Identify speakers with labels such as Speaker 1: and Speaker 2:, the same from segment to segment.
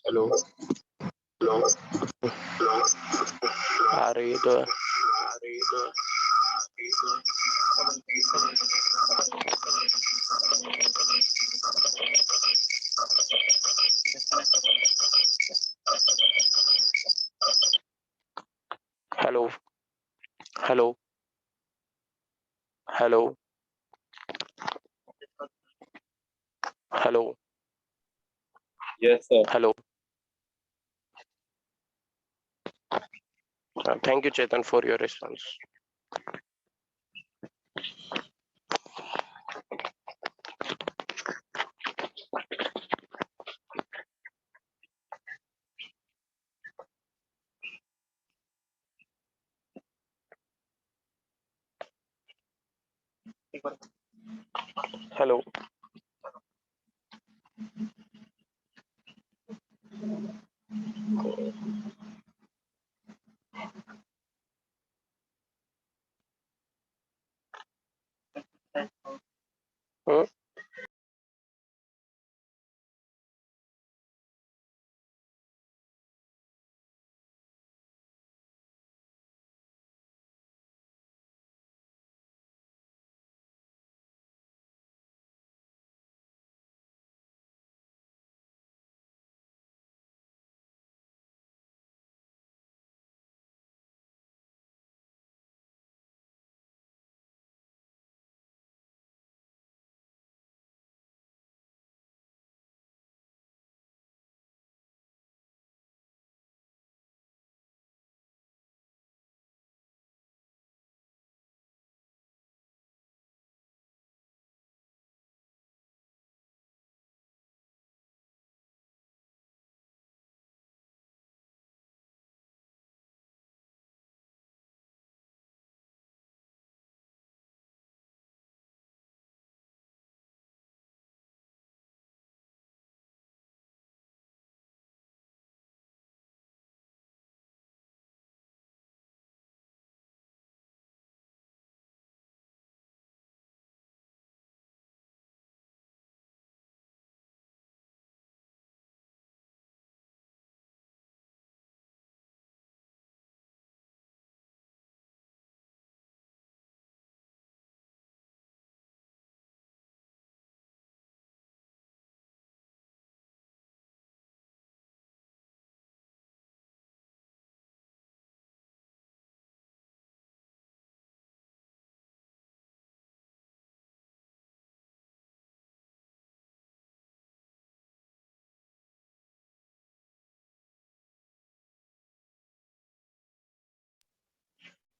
Speaker 1: Hello. आ रही है तो hello hello hello hello
Speaker 2: Yes, sir.
Speaker 1: Hello thank you Chetan for your response. Hello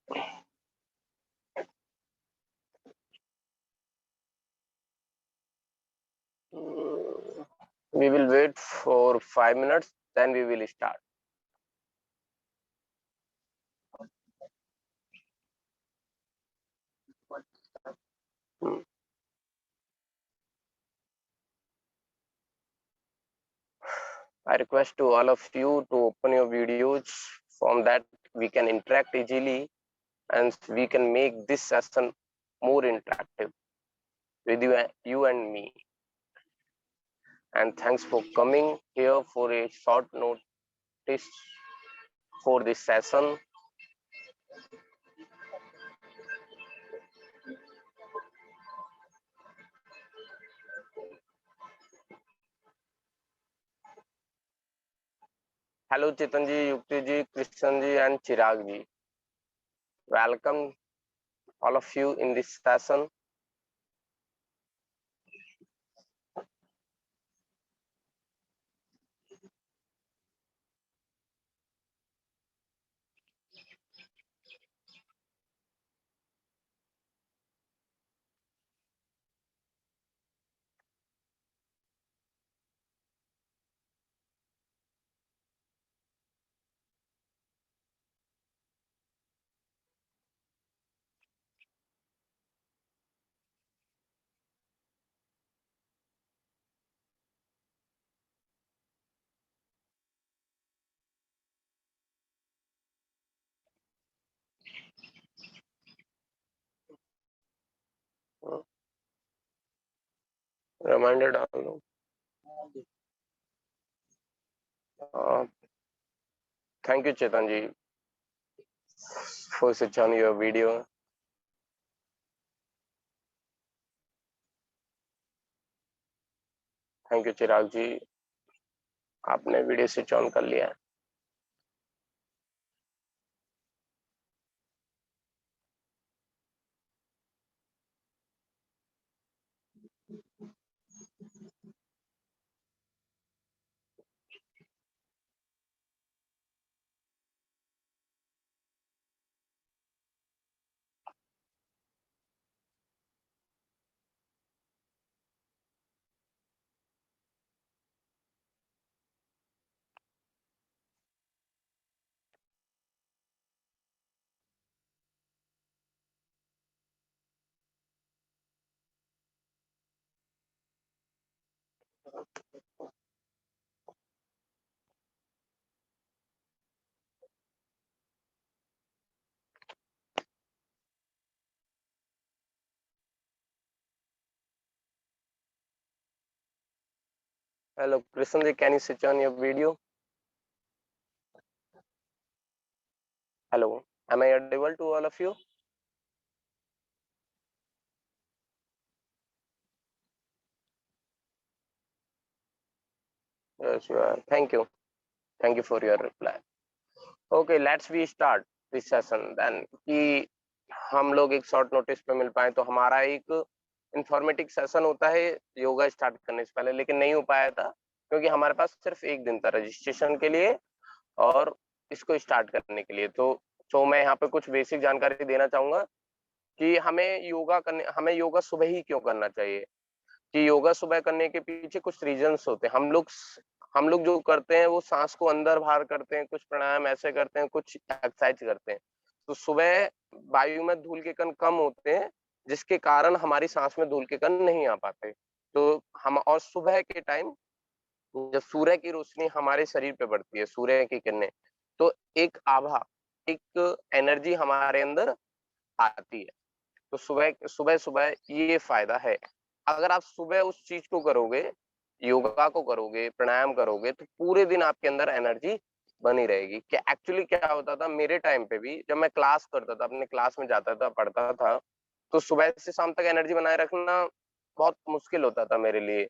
Speaker 1: We will wait for 5 minutes, then we will start. I request to all of you to open your videos. From that we can interact easily and we can make this session more interactive with you and me. And thanks for coming here for a short notice for this session. Hello Chetan ji, Yukti ji, Krishnan ji and Chirag ji. Welcome all of you in this session. Reminder डाल दो. Thank you Chetan ji for switch on your video. Thank you Chirag ji, आपने video switch on कर लिया. Hello Krishnan ji, can you switch on your video? Hello, am I audible to all of you? Yes, you are. Thank you for your reply. Okay, let's we start this session then. कि हम लोग एक short notice पे मिल पाए, तो हमारा एक informative session होता है योगा स्टार्ट करने से पहले, लेकिन नहीं हो पाया था क्योंकि हमारे पास सिर्फ एक दिन था रजिस्ट्रेशन के लिए और इसको स्टार्ट करने के लिए. तो मैं यहाँ पे कुछ बेसिक जानकारी देना चाहूंगा कि हमें योगा सुबह ही क्यों करना चाहिए. कि योगा सुबह करने के पीछे कुछ रीजंस होते हैं. हम लोग जो करते हैं वो सांस को अंदर बाहर करते हैं, कुछ प्राणायाम ऐसे करते हैं, कुछ एक्सरसाइज करते हैं. तो सुबह वायु में धूल के कण कम होते हैं, जिसके कारण हमारी सांस में धूल के कण नहीं आ पाते. तो हम और सुबह के टाइम जब सूर्य की रोशनी हमारे शरीर पे पड़ती है, सूर्य की किरणें, तो एक आभा, एक एनर्जी हमारे अंदर आती है. तो सुबह सुबह ये फायदा है. अगर आप सुबह उस चीज को करोगे, योगा को करोगे, प्राणायाम करोगे, तो पूरे दिन आपके अंदर एनर्जी बनी रहेगी. क्या एक्चुअली क्या होता था मेरे टाइम पे भी, जब मैं क्लास करता था, अपने क्लास में जाता था, पढ़ता था, तो सुबह से शाम तक एनर्जी बनाए रखना बहुत मुश्किल होता था मेरे लिए.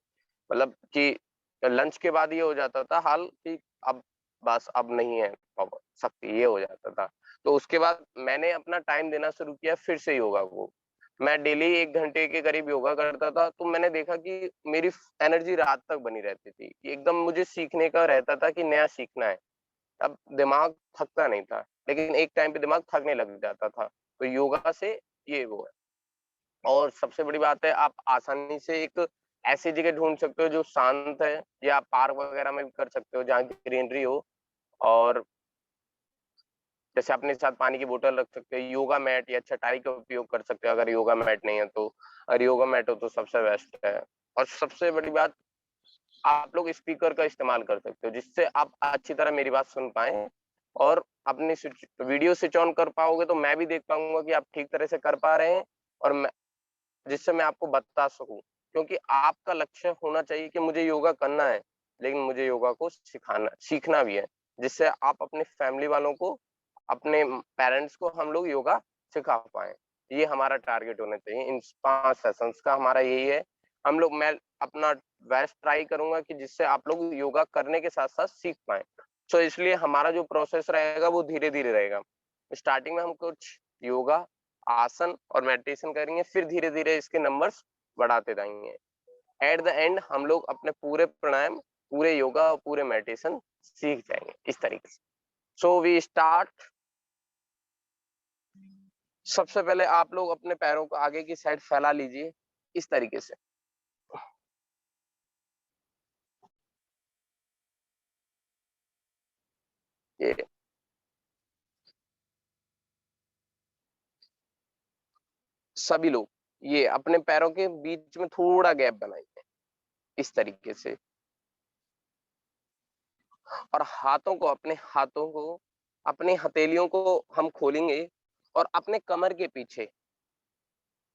Speaker 1: मतलब कि लंच के बाद ये हो जाता था हाल कि अब बस अब नहीं है शक्ति, ये हो जाता था. तो उसके बाद मैंने अपना टाइम देना शुरू किया फिर से योगा को. मैं डेली 1 घंटे के करीब योगा करता था. तो मैंने देखा कि मेरी एनर्जी रात तक बनी रहती थी. एकदम मुझे सीखने का रहता था कि नया सीखना है. अब दिमाग थकता नहीं था. लेकिन एक टाइम पे दिमाग थकने लग जाता था। तो योगा से ये वो है। और सबसे बड़ी बात है, आप आसानी से एक ऐसी जगह ढूँढ सकते हो जो शांत है, या आप पार्क वगैरह में भी कर सकते हो जहाँ ग्रीनरी हो। और जैसे अपने साथ पानी की बोतल रख सकते हो, योगा मैट या चटाई का उपयोग कर सकते हो अगर योगा मैट नहीं है तो। अगर योगा मैट हो तो सबसे बेस्ट है। और सबसे बड़ी बात, आप लोग स्पीकर का इस्तेमाल कर सकते हो जिससे आप अच्छी तरह मेरी बात सुन पाएँ, और अपनी वीडियो स्विच ऑन कर पाओगे तो मैं भी देख पाऊँगा कि आप ठीक तरह से कर पा रहे हैं, और मैं जिससे मैं आपको बता सकूँ। क्योंकि आपका लक्ष्य होना चाहिए कि मुझे योगा करना है, लेकिन मुझे योगा को सीखना भी है, जिससे आप अपने फैमिली वालों को, अपने पेरेंट्स को हम लोग योगा सिखा पाएँ। ये हमारा टारगेट होना चाहिए इन 5 सेशंस का, हमारा यही है। मैं अपना बेस्ट ट्राई करूँगा कि जिससे आप लोग योगा करने के साथ-साथ सीख पाएँ। सो इसलिए हमारा जो प्रोसेस रहेगा वो धीरे-धीरे रहेगा। स्टार्टिंग में हम कुछ योगा, आसन और मेडिटेशन करेंगे, फिर धीरे-धीरे इसके नंबर्स बढ़ाते जाएँगे। एट द एंड हम लोग अपने पूरे प्राणायाम, पूरे योगा और पूरे मेडिटेशन सीख जाएँगे इस तरीके से। So we start. सबसे पहले आप लोग अपने पैरों को आगे की साइड फैला लीजिए, इस तरीके से। ये सभी लोग ये अपने पैरों के बीच में थोड़ा गैप बनाइए, इस तरीके से। और अपने हथेलियों को हम खोलेंगे, और अपने कमर के पीछे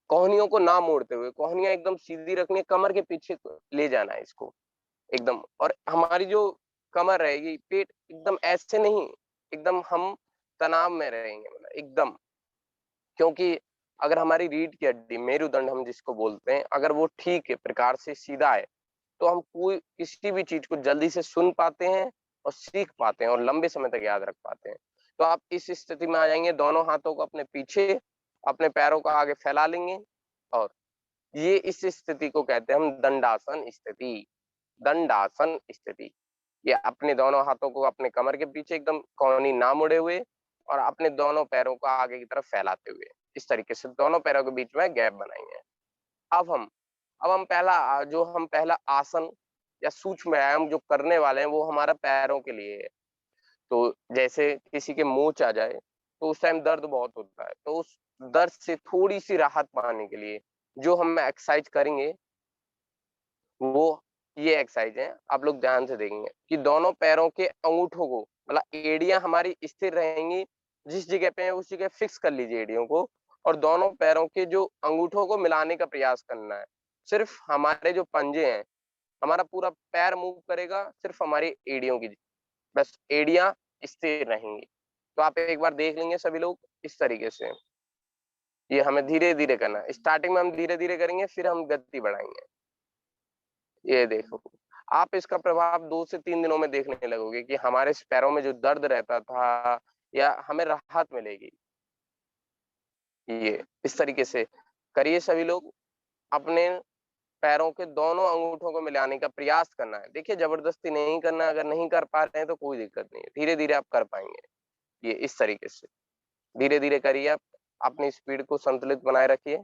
Speaker 1: कोहनियों को ना मोड़ते हुए, कोहनियाँ एकदम सीधी रखनी है, कमर के पीछे ले जाना है इसको एकदम। और हमारी जो कमर रहेगी, पेट एकदम ऐसे नहीं, एकदम हम तनाव में रहेंगे, मतलब एकदम। क्योंकि अगर हमारी रीढ़ की हड्डी, मेरुदंड हम जिसको बोलते हैं, अगर वो ठीक है, प्रकार से सीधा है, तो हम कोई किसी भी चीज को जल्दी से सुन पाते हैं और सीख पाते हैं और लंबे समय तक याद रख पाते हैं। तो आप इस स्थिति में आ जाएंगे, दोनों हाथों को अपने पीछे, अपने पैरों को आगे फैला लेंगे, और ये इस स्थिति को कहते हैं हम दंडासन स्थिति। दंडासन स्थिति। ये अपने दोनों हाथों को अपने कमर के पीछे एकदम कोहनी ना मुड़े हुए, और अपने दोनों पैरों को आगे की तरफ फैलाते हुए, इस तरीके से दोनों पैरों के बीच में गैप बनाएंगे। अब हम जो हम पहला आसन या सूक्ष्म व्यायाम जो करने वाले हैं, वो हमारा पैरों के लिए है। तो जैसे किसी के मोच आ जाए, तो उस टाइम दर्द बहुत होता है, तो उस दर्द से थोड़ी सी राहत पाने के लिए जो हम एक्सरसाइज करेंगे, वो ये एक्सरसाइज है। आप लोग ध्यान से देखेंगे कि दोनों पैरों के अंगूठों को, मतलब एड़ियां हमारी स्थिर रहेंगी, जिस जगह पे है उस जगह फिक्स कर लीजिए एड़ियों को, और दोनों पैरों के जो अंगूठों को मिलाने का प्रयास करना है। सिर्फ हमारे जो पंजे हैं, हमारा पूरा पैर मूव करेगा, सिर्फ हमारी एड़ियों की, बस एड़ियां स्थिर रहेंगी। तो आप एक बार देख लेंगे सभी लोग इस तरीके से। ये हमें धीरे धीरे करना है, स्टार्टिंग में हम धीरे धीरे करेंगे, फिर हम गति बढ़ाएंगे। ये देखो, आप इसका प्रभाव 2 से 3 दिनों में देखने लगोगे कि हमारे पैरों में जो दर्द रहता था, या हमें राहत मिलेगी। ये इस तरीके से करिए सभी लोग। अपने पैरों के दोनों अंगूठों को मिलाने का प्रयास करना है। देखिए, जबरदस्ती नहीं करना है, अगर नहीं कर पा रहे हैं तो कोई दिक्कत नहीं है, धीरे-धीरे आप कर पाएँगे। ये इस तरीके से, धीरे-धीरे करिए आप, अपनी स्पीड को संतुलित बनाए रखिए।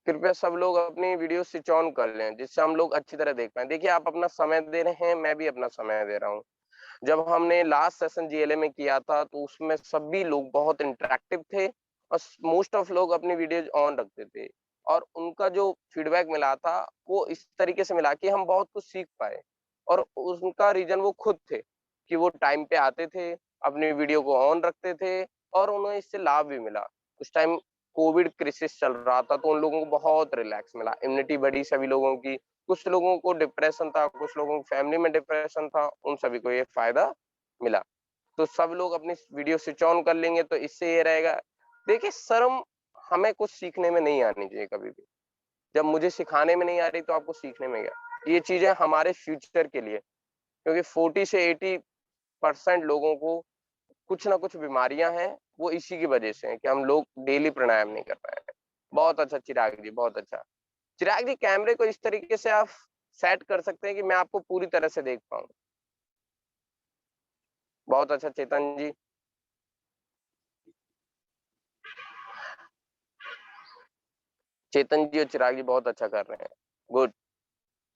Speaker 1: कृपया सब लोग अपनी वीडियो स्विच ऑन कर लें, जिससे हम लोग अच्छी तरह देख पाएँ। देखिए, आप अपना समय दे रहे हैं, मैं भी अपना समय दे रहा हूँ। जब हमने लास्ट सेशन जीएलए में किया था, तो उसमें सभी लोग बहुत इंटरैक्टिव थे, और मोस्ट ऑफ लोग अपनी वीडियोज़ ऑन रखते थे, और उनका जो फीडबैक मिला था, वो इस तरीके से मिला कि हम बहुत कुछ सीख पाए। और उनका रीज़न वो खुद थे, कि वो टाइम पे आते थे, अपनी वीडियो को ऑन रखते थे, और उन्हें इससे लाभ भी मिला। उस टाइम कोविड क्राइसिस चल रहा था, तो उन लोगों को बहुत रिलैक्स मिला, इम्यूनिटी बढ़ी सभी लोगों की। कुछ लोगों को डिप्रेशन था, कुछ लोगों की फैमिली में डिप्रेशन था, उन सभी को ये फ़ायदा मिला। तो सब लोग अपनी वीडियो स्विच ऑन कर लेंगे, तो इससे ये रहेगा। देखिए, शर्म हमें कुछ सीखने में नहीं आनी चाहिए कभी भी। जब मुझे सिखाने में नहीं आ रही, तो आपको सीखने में क्या? ये चीज़ें हमारे फ्यूचर के लिए, क्योंकि 40 से 80% लोगों को कुछ ना कुछ बीमारियाँ हैं, वो इसी की वजह से हैं कि हम लोग डेली प्राणायाम नहीं कर रहे हैं। बहुत अच्छा चिराग जी, बहुत अच्छा। चिराग जी, कैमरे को इस तरीके से आप सेट कर सकते हैं कि मैं आपको पूरी तरह से देख पाऊं। बहुत अच्छा चेतन जी, चेतन जी और चिराग जी बहुत अच्छा कर रहे हैं, गुड।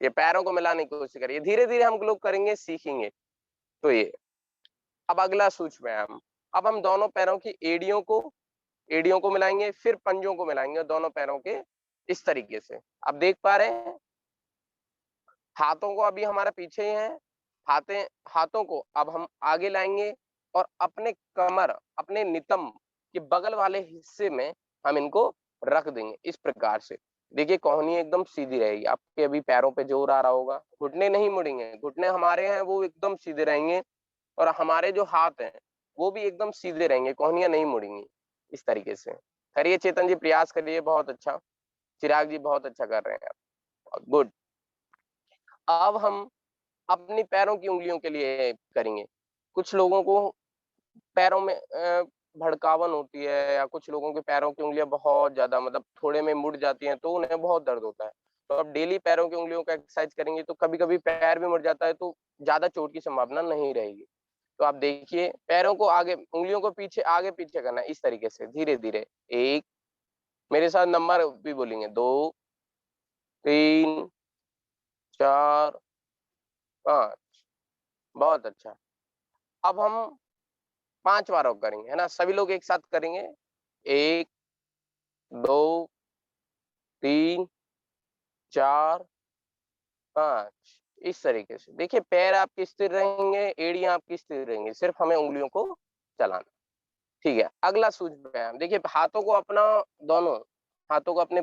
Speaker 1: ये पैरों को मिलाने की कोशिश करिए, धीरे धीरे हम लोग करेंगे, सीखेंगे। तो ये अब अगला सूक्ष्म व्यायाम, अब हम दोनों पैरों की एड़ियों को मिलाएंगे, फिर पंजों को मिलाएंगे दोनों पैरों के, इस तरीके से। अब देख पा रहे हैं, हाथों को अभी हमारा पीछे ही है, हाथों को अब हम आगे लाएंगे और अपने कमर, अपने नितंब के बगल वाले हिस्से में हम इनको रख देंगे, इस प्रकार से। देखिए कोहनी एकदम सीधी रहेगी, आपके अभी पैरों पे जोर आ रहा होगा, घुटने नहीं मुड़ेंगे, घुटने हमारे हैं वो एकदम सीधे रहेंगे, और हमारे जो हाथ हैं वो भी एकदम सीधे रहेंगे, कोहनियां नहीं मुड़ेंगी, इस तरीके से। करिए चेतन जी, प्रयास करिए, बहुत अच्छा। चिराग जी बहुत अच्छा कर रहे हैं, गुड। अब हम अपनी पैरों की उंगलियों के लिए करेंगे। कुछ लोगों को पैरों में भड़कावन होती है, या कुछ लोगों के पैरों की उंगलियां बहुत ज्यादा मतलब थोड़े में मुड़ जाती हैं, तो उन्हें बहुत दर्द होता है। तो अब डेली पैरों की उंगलियों का एक्सरसाइज करेंगे तो कभी कभी पैर भी मुड़ जाता है, तो ज्यादा चोट की संभावना नहीं रहेगी। तो आप देखिए, पैरों को आगे, उंगलियों को पीछे आगे पीछे करना है, इस तरीके से धीरे धीरे। एक, मेरे साथ नंबर भी बोलेंगे, 2, 3, 4, 5, बहुत अच्छा। अब हम 5 बार और करेंगे, है ना, सभी लोग एक साथ करेंगे। 1, 2, 3, 4, 5, इस तरीके से। देखिए पैर आपके स्थिर रहेंगे, एड़ियां आपकी स्थिर रहेंगी, सिर्फ हमें उंगलियों को चलाना। ठीक है, अगला सूक्ष्म व्यायाम देखिए, हाथों को अपना, दोनों हाथों को अपने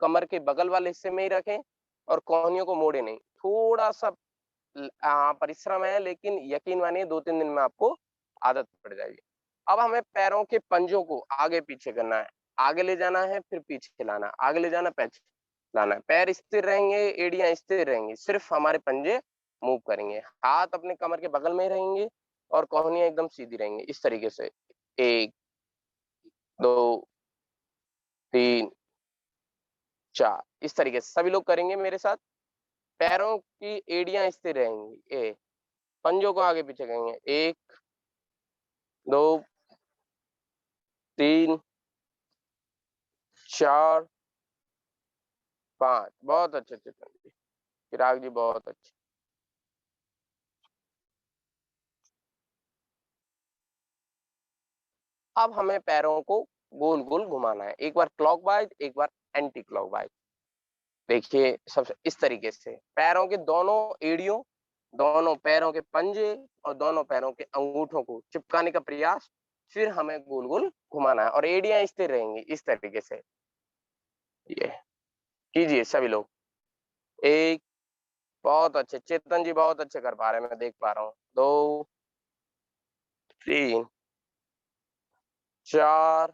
Speaker 1: कमर के बगल वाले हिस्से में ही रखें, और कोहनियों को मोड़े नहीं। थोड़ा सा परिश्रम है, लेकिन यकीन मानिए 2-3 दिन में आपको आदत पड़ जाएगी। अब हमें पैरों के पंजों को आगे पीछे करना है, आगे ले जाना है, फिर पीछे लाना, आगे ले जाना, पीछे लाना है। पैर स्थिर रहेंगे, एड़ियां स्थिर रहेंगी, सिर्फ हमारे पंजे मूव करेंगे। हाथ अपने कमर के बगल में रहेंगे और कोहनियां एकदम सीधी रहेंगी, इस तरीके से। 1, 2, 3, 4, इस तरीके से सभी लोग करेंगे मेरे साथ। पैरों की एड़ियां स्थिर रहेंगी, पंजों को आगे पीछे करेंगे। 1, 2, 3, 4, 5, बहुत अच्छे चित्रण जी, चिराग जी बहुत अच्छे। अब हमें पैरों को गोल गोल घुमाना है, एक बार क्लॉकवाइज, एक बार एंटी क्लॉकवाइज। देखिए सबसे इस तरीके से पैरों के दोनों एड़ियों, दोनों पैरों के पंजे और दोनों पैरों के अंगूठों को चिपकाने का प्रयास, फिर हमें गोल गोल घुमाना है और एड़ियां स्थिर रहेंगी, इस तरीके से। ये कीजिए सभी लोग। एक, बहुत अच्छे, चेतन जी बहुत अच्छे कर पा रहे हैं, मैं देख पा रहा हूँ। 2, 3, 4,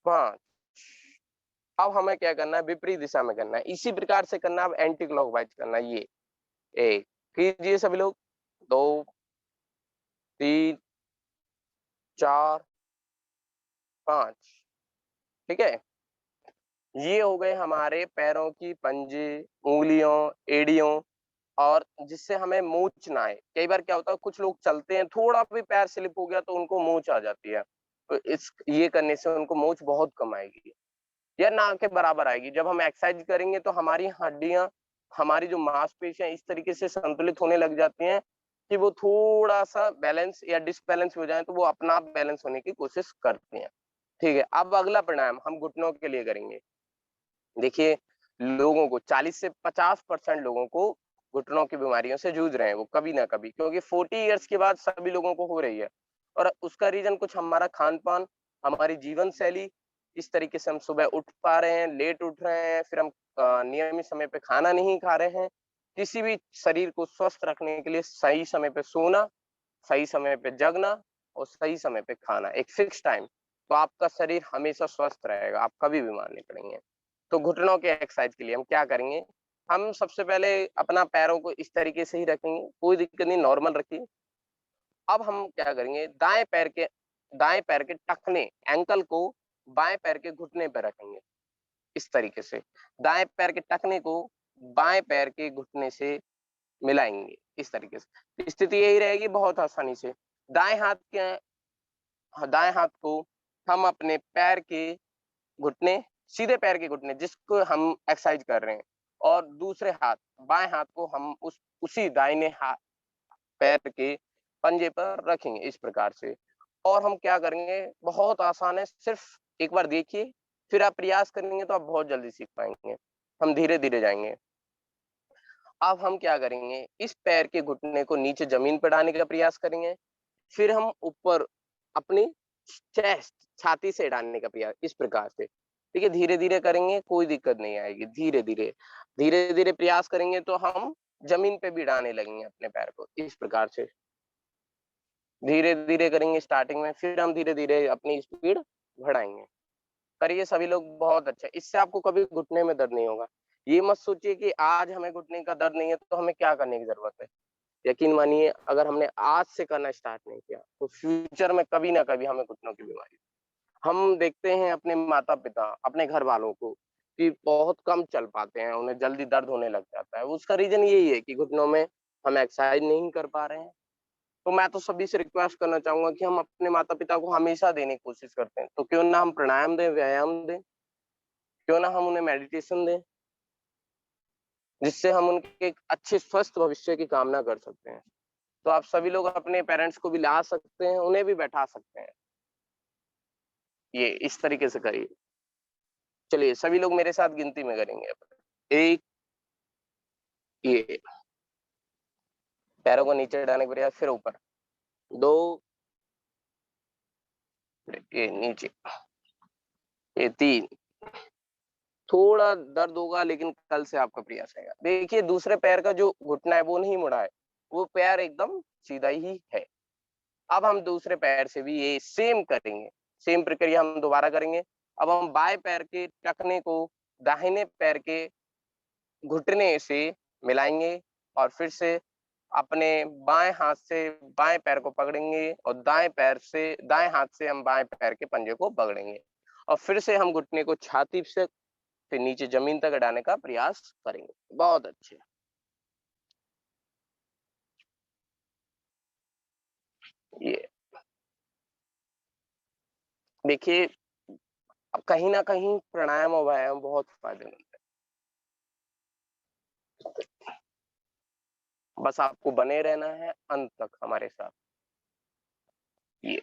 Speaker 1: 5। अब हमें क्या करना है, विपरीत दिशा में करना है, इसी प्रकार से करना है, अब एंटी क्लॉकवाइज करना है। ये एक कीजिए सभी लोग। 2, 3, 4, 5, ठीक है। ये हो गए हमारे पैरों की पंजे, उंगलियों, एड़ियों, और जिससे हमें मोच ना आए। कई बार क्या होता है, कुछ लोग चलते हैं, थोड़ा भी पैर स्लिप हो गया तो उनको मोच आ जाती है। तो इस ये करने से उनको मोच बहुत कम आएगी, या ना के बराबर आएगी। जब हम एक्सरसाइज करेंगे तो हमारी हड्डियां, हमारी जो मांसपेशियां इस तरीके से संतुलित होने लग जाती हैं कि वो थोड़ा सा बैलेंस या डिसबैलेंस हो जाए तो वो अपना आप बैलेंस होने की कोशिश करती हैं। ठीक है, अब अगला प्राणायाम हम घुटनों के लिए करेंगे। देखिए, लोगों को 40 से 50% लोगों को घुटनों की बीमारियों से जूझ रहे हैं वो कभी ना कभी, क्योंकि 40 इयर्स के बाद सभी लोगों को हो रही है। और उसका रीजन कुछ हमारा खान पान, हमारी जीवन शैली, इस तरीके से हम सुबह उठ पा रहे हैं, लेट उठ रहे हैं, फिर हम नियमित समय पे खाना नहीं खा रहे हैं। किसी भी शरीर को स्वस्थ रखने के लिए सही समय पे सोना, सही समय पे जगना और सही समय पे खाना, एक फिक्स टाइम, तो आपका शरीर हमेशा स्वस्थ रहेगा, आप कभी बीमार नहीं पड़ेंगे। तो घुटनों के एक्सरसाइज के लिए हम क्या करेंगे, हम सबसे पहले अपना पैरों को इस तरीके से ही रखेंगे, कोई दिक्कत नहीं, नॉर्मल रखिए। अब हम क्या करेंगे, दाएं पैर के टखने, एंकल को बाएं पैर के घुटने पे रखेंगे, इस तरीके से। दाएं पैर के टखने को बाएं पैर के घुटने से मिलाएंगे इस तरीके से। स्थिति यही रहेगी बहुत आसानी से। दाएं हाथ के दाएं हाथ को हम अपने पैर के घुटने, सीधे पैर के घुटने जिसको हम एक्सरसाइज कर रहे हैं, और दूसरे हाथ बाएं हाथ को हम उसी दाहिने हाथ पैर के पंजे पर रखेंगे इस प्रकार से। और हम क्या करेंगे, बहुत आसान है, सिर्फ एक बार देखिए, फिर आप प्रयास करेंगे तो आप बहुत जल्दी सीख पाएंगे। हम धीरे धीरे जाएंगे। अब हम क्या करेंगे, इस पैर के घुटने को नीचे जमीन पर डालने का प्रयास करेंगे, फिर हम ऊपर अपनी चेस्ट, छाती से डालने का प्रयास इस प्रकार से। ठीक है, धीरे धीरे करेंगे, कोई दिक्कत नहीं आएगी। धीरे धीरे धीरे धीरे प्रयास करेंगे तो हम जमीन पे भी डालने लगेंगे अपने पैर को इस प्रकार से। धीरे धीरे करेंगे स्टार्टिंग में, फिर हम धीरे धीरे अपनी स्पीड बढ़ाएंगे। करिए सभी लोग, बहुत अच्छा। इससे आपको कभी घुटने में दर्द नहीं होगा। ये मत सोचिए कि आज हमें घुटने का दर्द नहीं है तो हमें क्या करने की जरूरत है। यकीन मानिए, अगर हमने आज से करना स्टार्ट नहीं किया तो फ्यूचर में कभी ना कभी हमें घुटनों की बीमारी। हम देखते हैं अपने माता पिता, अपने घर वालों को, कि बहुत कम चल पाते हैं, उन्हें जल्दी दर्द होने लग जाता है। उसका रीजन यही है कि घुटनों में हम एक्सरसाइज नहीं कर पा रहे हैं। तो मैं तो सभी से रिक्वेस्ट करना चाहूंगा कि हम अपने माता पिता को हमेशा देने की कोशिश करते हैं, तो क्यों ना हम प्राणायाम दें, व्यायाम दें, क्यों ना हम उन्हें मेडिटेशन दें, जिससे हम उनके एक अच्छे स्वस्थ भविष्य की कामना कर सकते हैं। तो आप सभी लोग अपने पेरेंट्स को भी ला सकते हैं, उन्हें भी बैठा सकते हैं। ये इस तरीके से करिए। चलिए सभी लोग मेरे साथ गिनती में करेंगे। एक, ये पैरों को नीचे डालने के प्रयास, फिर ऊपर। दो, ये नीचे। ये तीन। थोड़ा दर्द होगा लेकिन कल से आपका प्रयास रहेगा। देखिए दूसरे पैर का जो घुटना है वो नहीं मुड़ा है, वो पैर एकदम सीधा ही है। अब हम दूसरे पैर से भी ये सेम करेंगे, सेम प्रक्रिया हम दोबारा करेंगे। अब हम बाएं पैर के टखने को दाहिने पैर के घुटने से मिलाएंगे, और फिर से अपने बाएं हाथ से बाएं पैर को पकड़ेंगे, और दाएं हाथ से हम बाएं पैर के पंजे को पकड़ेंगे, और फिर से हम घुटने को छाती से फिर नीचे जमीन तक हटाने का प्रयास करेंगे। बहुत अच्छे। ये देखिए, अब कहीं ना कहीं प्राणायाम और व्यायाम बहुत फायदेमंद है। बस आपको बने रहना है अंत तक हमारे साथ। ये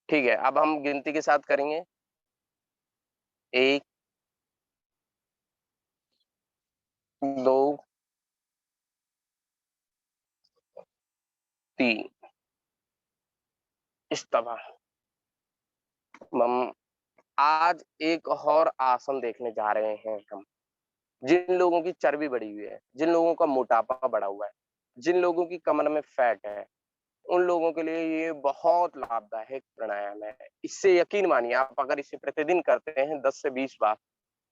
Speaker 1: ठीक है, अब हम गिनती के साथ करेंगे। एक, दो, तीन। इस तरह हम आज एक और आसन देखने जा रहे हैं। हम जिन लोगों की चर्बी बढ़ी हुई है, जिन लोगों का मोटापा बढ़ा हुआ है, जिन लोगों की कमर में फैट है, उन लोगों के लिए ये बहुत लाभदायक प्राणायाम है। इससे यकीन मानिए, आप अगर इसे प्रतिदिन करते हैं 10 से 20 बार,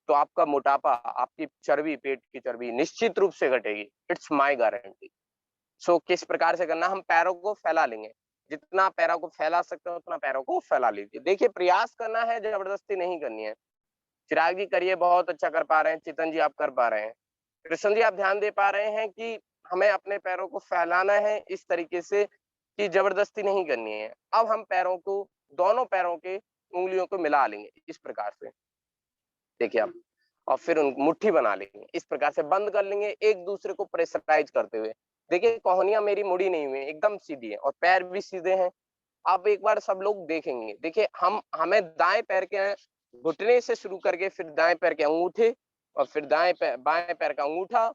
Speaker 1: तो आपका मोटापा, आपकी चर्बी, पेट की चर्बी निश्चित रूप से घटेगी। It's my guarantee. सो किस प्रकार से करना, हम पैरों को फैला लेंगे। जितना पैरों को फैला सकते हो उतना पैरों को फैला लीजिए। देखिए प्रयास करना है, जबरदस्ती नहीं करनी है। चिराग जी करिए, बहुत अच्छा कर पा रहे हैं। चितन जी आप कर पा रहे हैं। कृष्ण जी आप ध्यान दे पा रहे हैं कि हमें अपने पैरों को फैलाना है इस तरीके से कि जबरदस्ती नहीं करनी है। अब हम पैरों को, दोनों पैरों के उंगलियों को मिला लेंगे इस प्रकार से। देखिए आप, और फिर उन मुट्ठी बना लेंगे, इस प्रकार से बंद कर लेंगे, एक दूसरे को प्रेशराइज करते हुए। देखिए कोहनियां मेरी मुड़ी नहीं हुई, एकदम सीधी है, और पैर भी सीधे हैं। आप एक बार सब लोग देखेंगे। देखिए हमें दाएं पैर के घुटने से शुरू करके, फिर दाएं पैर के अंगूठे, और फिर बाएं पैर का अंगूठा,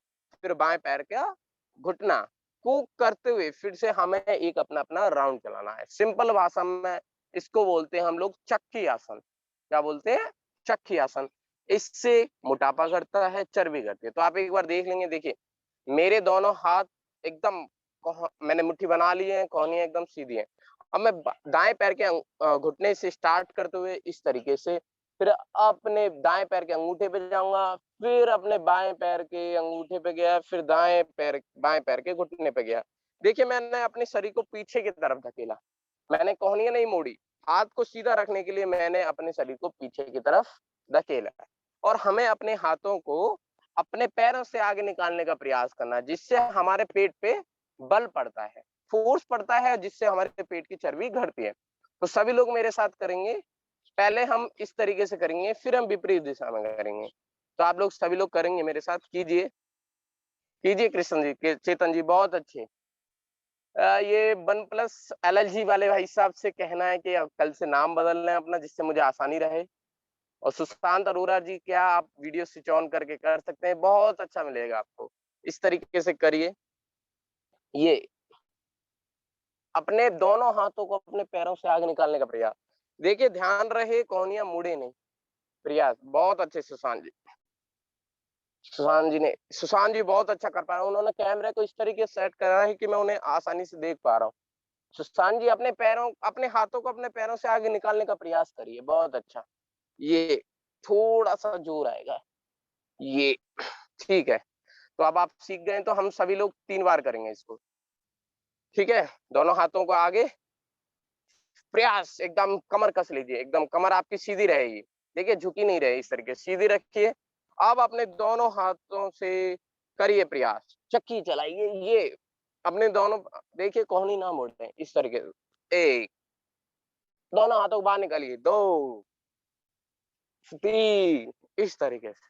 Speaker 1: फिर बाएं पैर का घुटना को करते हुए फिर से हमें एक अपना अपना राउंड चलाना है। सिंपल भाषा में इसको बोलते हैं हम लोग चक्की आसन। क्या बोलते हैं? चक्की आसन। इससे मोटापा घटता है, चर्बी घटती है। तो आप एक बार देख लेंगे। देखिए मेरे दोनों हाथ एकदम, मैंने मुट्ठी बना ली है, कोहनियां एकदम सीधी है। अब मैं दाएं पैर के घुटने से स्टार्ट करते हुए इस तरीके से, फिर अपने दाएं पैर के अंगूठे पे जाऊंगा, फिर अपने बाएं पैर के अंगूठे पे गया, फिर बाएं पैर के घुटने पे गया। देखिए मैंने अपने शरीर को पीछे की तरफ धकेला, मैंने कोहनियां नहीं मोड़ी। हाथ को सीधा रखने के लिए मैंने अपने शरीर को पीछे की तरफ धकेला, और हमें अपने हाथों को अपने पैरों से आगे निकालने का प्रयास करना, जिससे हमारे पेट पे बल पड़ता है, फोर्स पड़ता है, जिससे हमारे पेट की चर्बी घटती है। तो सभी लोग मेरे साथ करेंगे। पहले हम इस तरीके से करेंगे, फिर हम विपरीत दिशा में करेंगे। तो आप लोग सभी लोग करेंगे मेरे साथ, कीजिए कीजिए कृष्ण जी, चेतन जी बहुत अच्छे। ये वन प्लस एलएलजी वाले भाई साहब से कहना है कि अब कल से नाम बदल लें अपना, जिससे मुझे आसानी रहे। और सुशांत अरोड़ा जी, क्या आप वीडियो स्विच ऑन करके कर सकते हैं? बहुत अच्छा मिलेगा आपको। इस तरीके से करिए। ये अपने दोनों हाथों को अपने पैरों से आगे निकालने का प्रयास। देखिए ध्यान रहे कोहनियां मुड़े नहीं। प्रयास बहुत अच्छे सुशांत जी। सुशांत जी बहुत अच्छा कर पा रहे हैं। उन्होंने कैमरे को इस तरीके से सेट करा है कि मैं उन्हें आसानी से देख पा रहा हूँ। सुशांत जी अपने हाथों को अपने पैरों से आगे निकालने का प्रयास करिए। बहुत अच्छा। ये थोड़ा सा जोर आएगा। ये ठीक है। तो अब आप सीख गए, तो हम सभी लोग 3 बार करेंगे इसको। ठीक है? दोनों हाथों को आगे, प्रयास एकदम कमर कस लीजिए, एकदम कमर आपकी सीधी रहेगी। देखिए झुकी नहीं रहे, इस तरीके सीधी रखिए। अब अपने दोनों हाथों से करिए प्रयास, चक्की चलाइए। ये अपने दोनों, देखिए कोहनी ना मोड़े, इस तरीके से। 1, दोनों हाथों को बाहर निकालिए। 2, 3, इस तरीके से।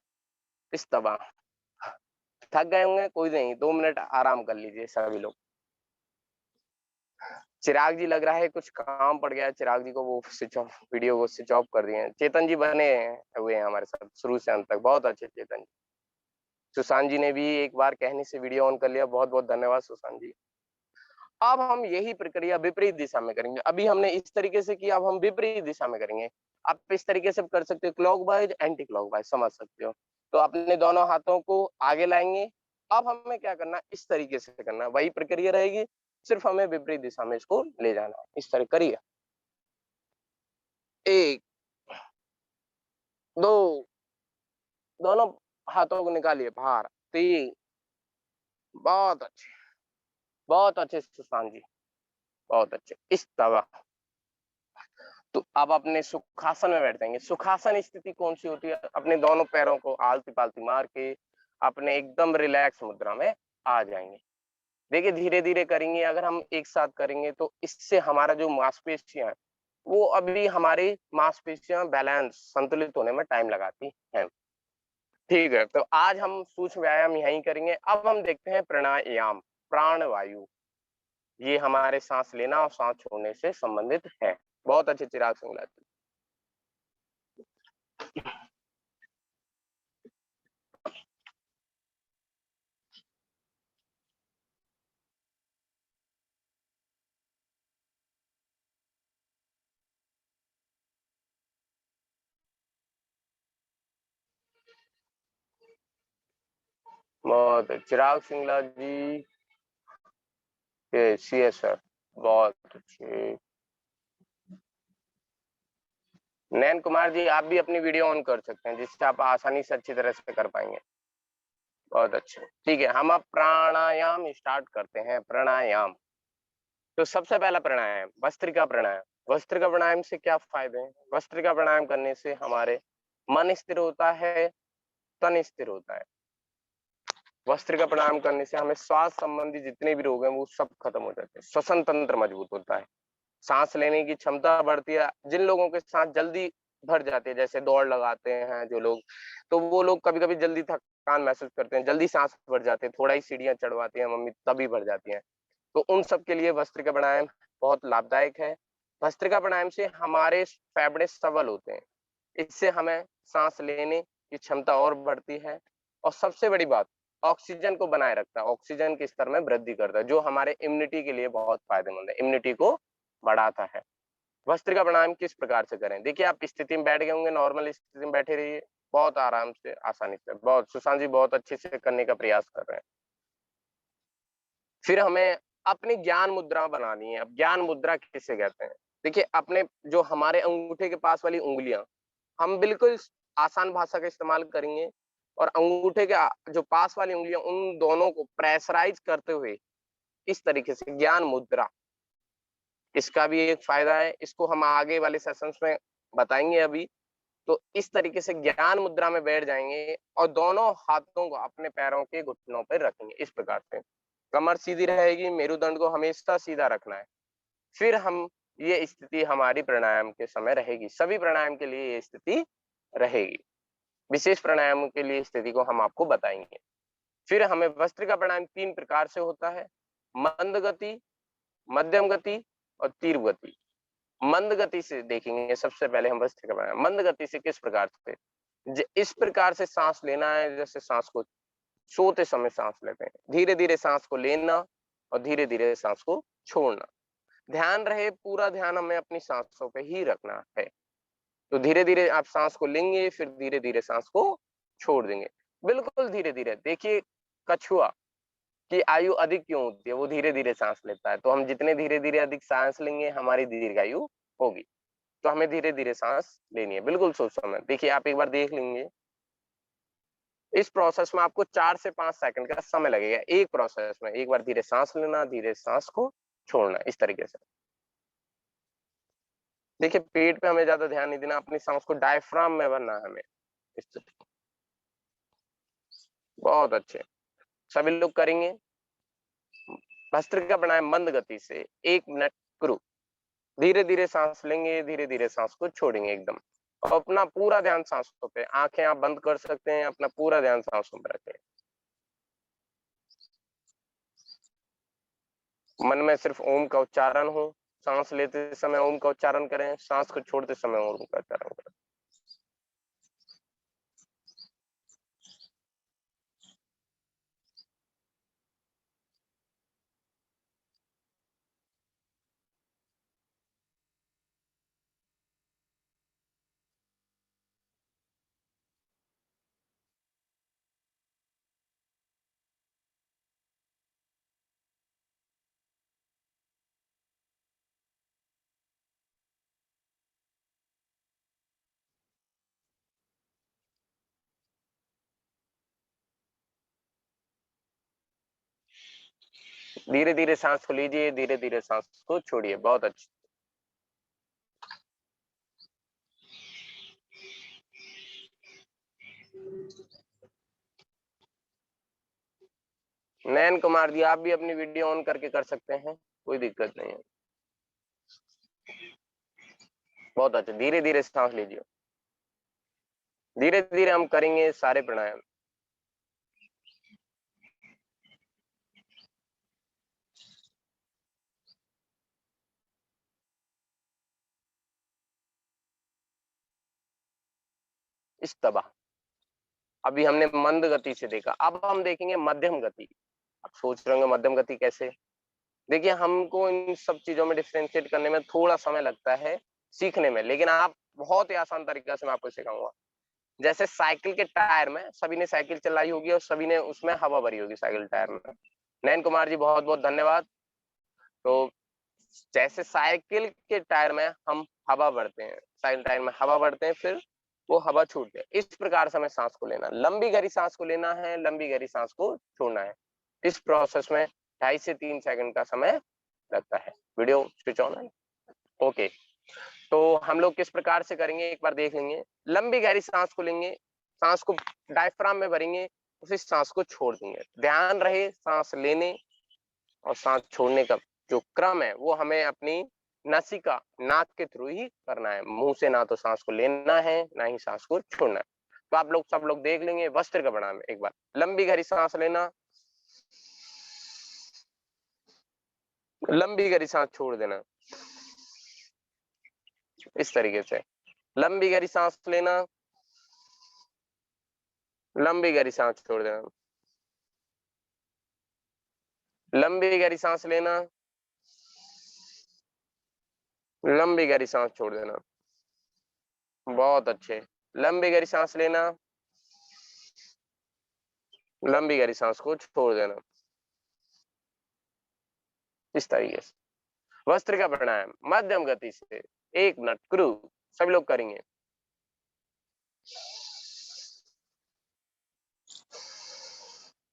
Speaker 1: इस तरह। थक गए होंगे, कोई नहीं, 2 मिनट आराम कर लीजिए सभी लोग। चिराग जी लग रहा है कुछ काम पड़ गया है चिराग जी को, वो स्विच ऑफ, वीडियो को स्विच ऑफ कर दिए हैं। चेतन जी बने हुए हैं हमारे साथ शुरू से अंत तक, बहुत अच्छे चेतन जी। सुशांत जी ने भी एक बार कहने से वीडियो ऑन कर लिया, बहुत बहुत धन्यवाद सुशांत जी। अब हम यही प्रक्रिया विपरीत दिशा में करेंगे। अभी हमने इस तरीके से किया, अब हम विपरीत दिशा में करेंगे। आप इस तरीके से कर सकते हो, क्लॉकवाइज एंटी क्लॉकवाइज, समझ सकते हो। तो अपने दोनों हाथों को आगे लाएंगे। अब हमें क्या करना, इस तरीके से करना, वही प्रक्रिया रहेगी, सिर्फ हमें विपरीत दिशा में इसको ले जाना है। इस तरह करिए। 1, 2, दोनों हाथों को निकालिए बाहर। 3, बहुत अच्छे, बहुत अच्छे सुशांत जी, बहुत अच्छे। इस तरह। तो अब अपने सुखासन में बैठ जाएंगे। सुखासन स्थिति कौन सी होती है? अपने दोनों पैरों को आलती पालती मार के अपने एकदम रिलैक्स मुद्रा में आ जाएंगे। देखिए धीरे धीरे करेंगे, अगर हम एक साथ करेंगे तो इससे हमारा जो मांसपेशियां है, वो अभी हमारी मांसपेशियां बैलेंस, संतुलित होने में टाइम लगाती हैं। ठीक है, तो आज हम सूक्ष्म व्यायाम यहीं करेंगे। अब हम देखते हैं प्राणायाम, प्राण वायु। ये हमारे सांस लेना और सांस छोड़ने से संबंधित है। बहुत अच्छे चिराग सिंगला जी। बहुत चिराग सिंगला जी के सीए सर, बहुत अच्छे। नैन कुमार जी, आप भी अपनी वीडियो ऑन कर सकते हैं, जिससे आप आसानी से अच्छी तरह से कर पाएंगे। बहुत अच्छे। ठीक है, हम अब प्राणायाम स्टार्ट करते हैं। प्राणायाम, तो सबसे पहला प्राणायाम भस्त्रिका प्राणायाम। भस्त्रिका प्राणायाम से क्या फायदे हैं? भस्त्रिका प्राणायाम करने से हमारे मन स्थिर होता है, तन स्थिर होता है। भस्त्रिका प्राणायाम करने से हमें श्वास संबंधी जितने भी रोग हैं वो सब खत्म हो जाते हैं। श्वसन तंत्र मजबूत होता है, सांस लेने की क्षमता बढ़ती है। जिन लोगों के सांस जल्दी भर जाती है, जैसे दौड़ लगाते हैं जो लोग, तो वो लोग कभी कभी जल्दी थकान महसूस करते हैं, जल्दी सांस भर जाते हैं, थोड़ा ही सीढ़ियां चढ़वाते हैं मम्मी तभी भर जाती हैं। तो उन सब के लिए भस्त्रिका प्राणायाम बहुत लाभदायक है। भस्त्रिका प्राणायाम से हमारे फेफड़े सबल होते हैं, इससे हमें सांस लेने की क्षमता और बढ़ती है। और सबसे बड़ी बात, ऑक्सीजन को बनाए रखता है, ऑक्सीजन के स्तर में वृद्धि करता है, जो हमारे इम्यूनिटी के लिए बहुत फायदेमंद है, इम्यूनिटी को बढ़ाता है। भस्त्रिका प्राणायाम किस प्रकार से करें? देखिए आप स्थिति में बैठ गए होंगे, नॉर्मल स्थिति में बैठे रहिए, बहुत आराम से, आसानी से। बहुत सुशांत जी बहुत अच्छे से करने का प्रयास कर रहे हैं। फिर हमें अपनी ज्ञान मुद्रा बनानी है। अब ज्ञान मुद्रा किसे कहते हैं? देखिए अपने जो हमारे अंगूठे के पास वाली उंगलियां, हम बिल्कुल आसान भाषा का इस्तेमाल करेंगे, और अंगूठे के जो पास वाली उंगलियां, उन दोनों को प्रेशराइज करते हुए इस तरीके से, ज्ञान मुद्रा, इसका भी एक फायदा है। इसको हम आगे वाले सेशंस में बताएंगे। अभी तो इस तरीके से ज्ञान मुद्रा में बैठ जाएंगे और दोनों हाथों को अपने पैरों के घुटनों पर रखेंगे। इस प्रकार से कमर सीधी रहेगी, मेरुदंड को हमेशा सीधा रखना है। फिर हम ये स्थिति हमारी प्राणायाम के समय रहेगी, सभी प्राणायाम के लिए ये स्थिति रहेगी। विशेष प्राणायामों के लिए स्थिति को हम आपको बताएंगे। फिर हमें भस्त्रिका प्राणायाम 3 प्रकार से होता है, मंद गति, मध्यम गति और तीव्र गति। मंद गति से देखेंगे सबसे पहले हम भस्त्रिका प्राणायाम। मंद गति से किस प्रकार से, इस प्रकार से सांस लेना है जैसे सांस को सोते समय सांस लेते हैं। धीरे धीरे सांस को लेना और धीरे धीरे सांस को छोड़ना। ध्यान रहे, पूरा ध्यान हमें अपनी सांसों पे ही रखना है। तो धीरे धीरे आप सांस को लेंगे, फिर धीरे धीरे सांस को छोड़ देंगे, बिल्कुल धीरे धीरे। देखिए कछुआ की आयु अधिक क्यों होती है, वो धीरे धीरे सांस लेता है। तो हम जितने धीरे धीरे अधिक सांस लेंगे हमारी दीर्घायु होगी। तो हमें धीरे धीरे सांस लेनी है, बिल्कुल सोच समझ। देखिए आप एक बार देख लेंगे, इस प्रोसेस में आपको 4 से 5 सेकंड का समय लगेगा। एक प्रोसेस में एक बार धीरे सांस लेना, धीरे सांस को छोड़ना, इस तरीके से। देखिए पेट पे हमें ज्यादा ध्यान नहीं देना, अपनी सांस को डायफ्राम में भरना है हमें। इस तरीके, बहुत अच्छे, सभी लोग करेंगे। भस्त्रिका प्राणायाम मंद गति से 1 मिनट करो। धीरे धीरे सांस लेंगे, धीरे धीरे सांस को छोड़ेंगे एकदम। और अपना पूरा ध्यान सांसों पे, आंखें आप बंद कर सकते हैं, अपना पूरा ध्यान सांसों पे रखें। मन में सिर्फ ओम का उच्चारण हो। सांस लेते समय ओम का उच्चारण करें, सांस को छोड़ते समय ओम का उच्चारण करें। धीरे धीरे सांस को लीजिए, धीरे धीरे सांस को छोड़िए, बहुत अच्छी। नयन कुमार जी, आप भी अपनी वीडियो ऑन करके कर सकते हैं, कोई दिक्कत नहीं है। बहुत अच्छा, धीरे धीरे सांस लीजिए। धीरे धीरे हम करेंगे सारे प्राणायाम। इस्तबा अभी हमने मंद गति से देखा, अब हम देखेंगे मध्यम गति। आप सोच रहे होंगे मध्यम गति कैसे। देखिए हमको इन सब चीजों में डिफरेंशिएट करने में थोड़ा समय लगता है सीखने में, लेकिन आप बहुत ही आसान तरीका से मैं आपको सिखाऊंगा। जैसे साइकिल के टायर में, सभी ने साइकिल चलाई होगी और सभी ने उसमें हवा भरी होगी साइकिल टायर में। नयन कुमार जी बहुत बहुत धन्यवाद। तो जैसे साइकिल के टायर में हम हवा भरते हैं, साइकिल टायर में हवा भरते हैं, फिर वो हवा छूटती है। इस प्रकार से हमें सांस को लेना, लंबी गहरी सांस को लेना है, लंबी गहरी सांस को छोड़ना है। इस प्रोसेस में 2.5 से 3 सेकंड का समय लगता है। वीडियो स्विच ऑन है, ओके। तो हम लोग किस प्रकार से करेंगे एक बार देख लेंगे। लंबी गहरी सांस को लेंगे, सांस को डायफ्राम में भरेंगे, उसी सांस को छोड़ देंगे। ध्यान रहे सांस लेने और सांस छोड़ने का जो क्रम है वो हमें अपनी नासिका, नाक के थ्रू ही करना है। मुंह से ना तो सांस को लेना है, ना ही सांस को छोड़ना है। तो आप लोग सब लोग देख लेंगे भस्त्रिका प्राणायाम में। एक बार लंबी गहरी सांस लेना, लंबी गहरी सांस छोड़ देना, इस तरीके से। लंबी गहरी सांस लेना, लंबी गहरी सांस छोड़ देना, लंबी गहरी सांस लेना, लंबी गहरी सांस छोड़ देना। बहुत अच्छे, लंबी गहरी सांस लेना, लंबी गहरी सांस को छोड़ देना, इस तरीके से। भस्त्रिका प्राणायाम मध्यम गति से 1 मिनट क्रू सभी लोग करेंगे।